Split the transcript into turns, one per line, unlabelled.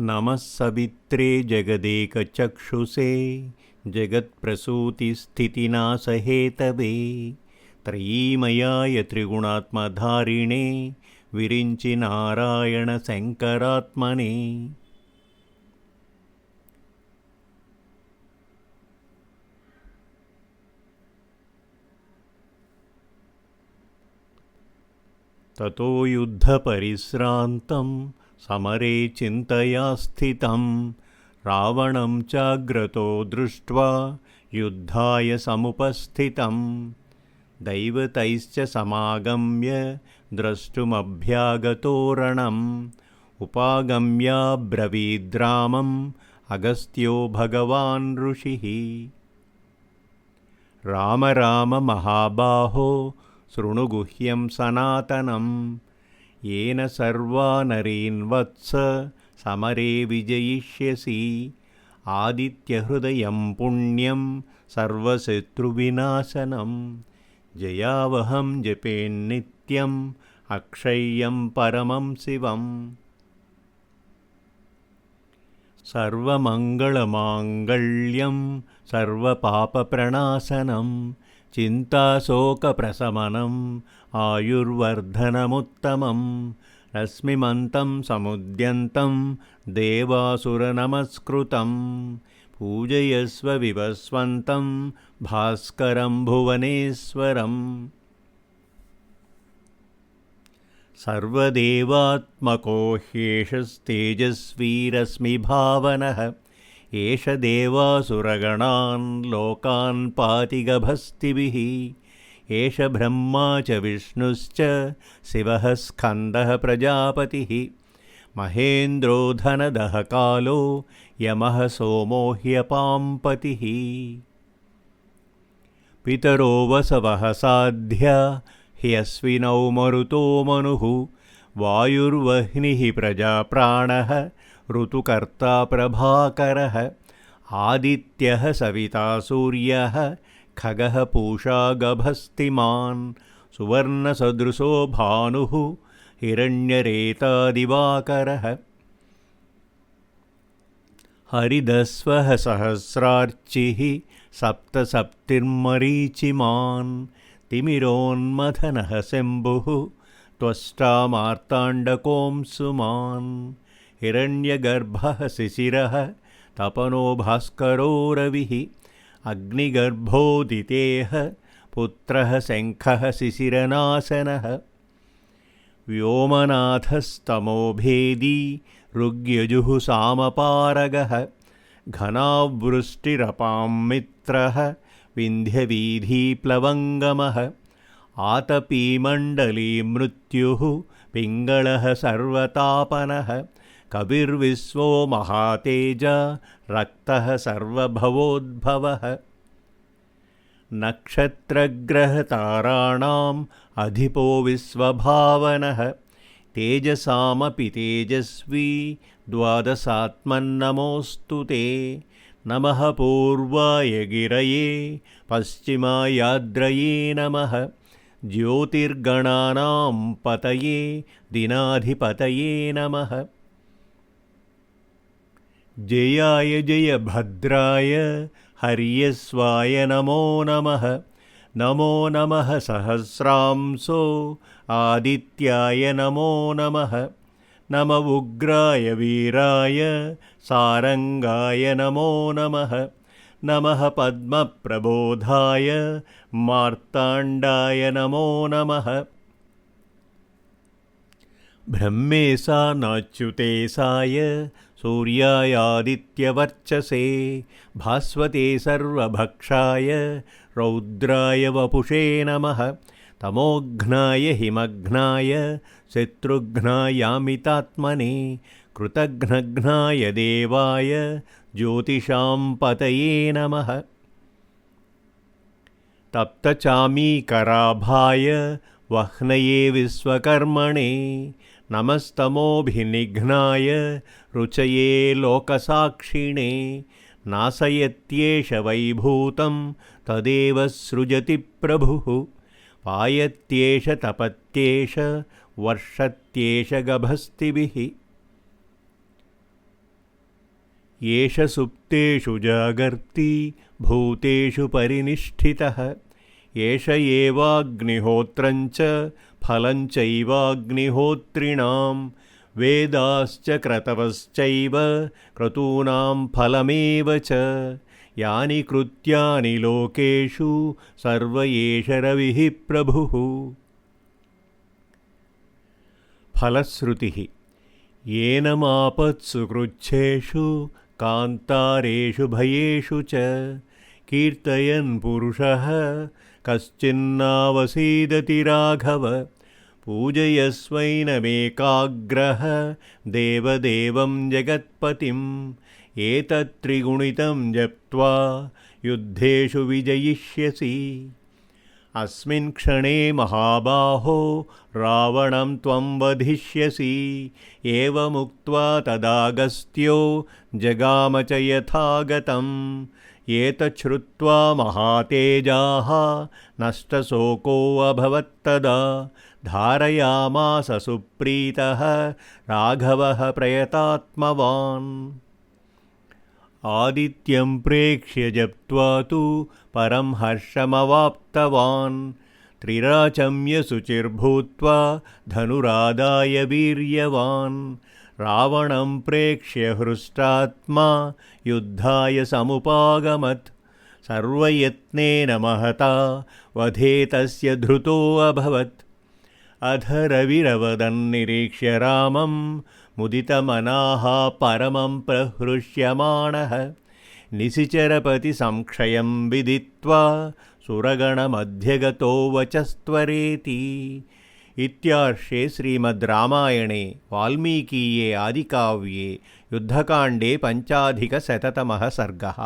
नमः सवित्रे जगदेकचक्षुषे जगत्प्रसूतिस्थितिनाशहेतवे त्रयीमयाय त्रिगुणात्मधारिणे विरिञ्चि नारायणशङ्करात्मने। ततो युद्धपरिश्रान्तं समरे चिन्तया स्थितं रावणं चाग्रतो दृष्ट्वा युद्धाय समुपस्थितं दैवतैश्च समागम्य द्रष्टुमभ्यागतो रणम् उपागम्याब्रवीद्रामम् अगस्त्यो भगवान् ऋषिः। राम राम महाबाहो शृणु गुह्यं सनातनं येन सर्वा नरीन् वत्स समरे विजयिष्यसि आदित्यहृदयं पुण्यं सर्वशत्रुविनाशनं जयावहं जपेन्नित्यम् अक्षय्यं परमं शिवम्। सर्वमङ्गलमाङ्गल्यं सर्वपापप्रणाशनं चिन्ताशोकप्रशमनम् आयुर्वर्धनमुत्तमं रश्मिमन्तं समुद्यन्तं देवासुरनमस्कृतं पूजयस्व विवस्वन्तं भास्करं भुवनेश्वरम्। सर्वदेवात्मको ह्येषस्तेजस्वी रश्मिभावनः एष देवासुरगणान् लोकान् पाति गभस्तिभिः एष ब्रह्मा च विष्णुश्च शिवः स्कन्दः प्रजापतिः महेन्द्रो धनदः कालो यमः सोमो ह्यपाम्पतिः। पितरो वसवः साध्या ह्यश्विनौ मरुतो मनुः वायुर्वह्निः प्रजाप्राणः ऋतुकर्ता प्रभाकरः आदित्यः सविता सूर्यः खगः पूषा गभस्तिमान् सुवर्णसदृशो भानुः हिरण्यरेतादिवाकरः हरिदस्वः सहस्रार्चिः सप्तसप्तिर्मरीचिमान् तिमिरोन्मथनः शम्भुः त्वष्टा मार्ताण्डकोऽंशुमान् हिरण्यगर्भः शिशिरः तपनो भास्करो रविः अग्निगर्भोदितेः पुत्रः शङ्खः शिशिरनाशनः व्योमनाथस्तमोभेदी ऋग्यजुः सामपारगः घनावृष्टिरपां मित्रः विन्ध्यवीधिप्लवङ्गमः आतपीमण्डली मृत्युः पिङ्गळः सर्वतापनः कविर्विश्वो महातेजा रक्तः सर्वभवोद्भवः नक्षत्रग्रहताराणाम् अधिपो विश्वभावनः तेजसामपि तेजस्वी द्वादशात्मन्नमोऽस्तु ते नमः पूर्वाय गिरये पश्चिमायाद्रये नमः ज्योतिर्गणानां पतये दिनाधिपतये नमः जयाय जयभद्राय हर्यस्वाय नमो नमः नमो नमः सहस्रांशो आदित्याय नमो नमः नम उग्राय वीराय सारंगाय नमो नमः नमः पद्मप्रबोधाय मार्ताण्डाय नमो नमः ब्रह्मेशानाच्युतेशाय सूर्यायादित्यवर्चसे भास्वते सर्वभक्षाय रौद्राय वपुषे नमः तमोघ्नाय हिमघ्नाय शत्रुघ्नायामितात्मने कृतघ्नघ्नाय देवाय ज्योतिषां पतये नमः तप्तचामीकराभाय वह्नये विश्वकर्मणे नमस्तमोभिनिघ्नाय रुचये लोकसाक्षिणे नाशयत्येष वैभूतं तदेव सृजति प्रभुः पायत्येष तपत्येष वर्षत्येष गभस्तिभिः येष सुप्तेषु जागर्ति भूतेषु परिनिष्ठितः एष एवाग्निहोत्रञ्च फलं चैवाग्निहोत्रिणां वेदाश्च क्रतवश्चैव क्रतूनां फलमेव च यानि कृत्यानि लोकेषु सर्व एष रविः प्रभुः। फलश्रुतिः येनमापत्सु कृच्छेषु कान्तारेषु भयेषु च कीर्तयन् पुरुषः कश्चिन्नावसीदति राघव पूजयस्वैनमेकाग्रः देवदेवं जगत्पतिम् एतत्त्रिगुणितं जप्त्वा युद्धेषु विजयिष्यसि। अस्मिन् क्षणे महाबाहो रावणं त्वं वधिष्यसि। एवमुक्त्वा तदागस्त्यो जगाम च यथागतम्। एतच्छ्रुत्वा महातेजाः नष्टशोकोऽभवत्तदा धारयामास सुप्रीतः राघवः प्रयतात्मवान्। आदित्यं प्रेक्ष्य जप्त्वा तु परं हर्षमवाप्तवान् त्रिराचम्य शुचिर्भूत्वा धनुरादाय वीर्यवान् रावणं प्रेक्ष्य हृष्टात्मा युद्धाय समुपागमत् सर्वयत्नेन महता वधे तस्य धृतोऽभवत्। अधरविरवदन्निरीक्ष्य रामं मुदितमनाः परमं प्रहृष्यमाणः निशिचरपतिसंक्षयं विदित्वा सुरगणमध्यगतो वचस्त्वरेति। इत्यार्षे श्रीमद् रामायणे वाल्मीकीये आदिकाव्ये युद्धकाण्डे 5अधिकशततमः सर्गः।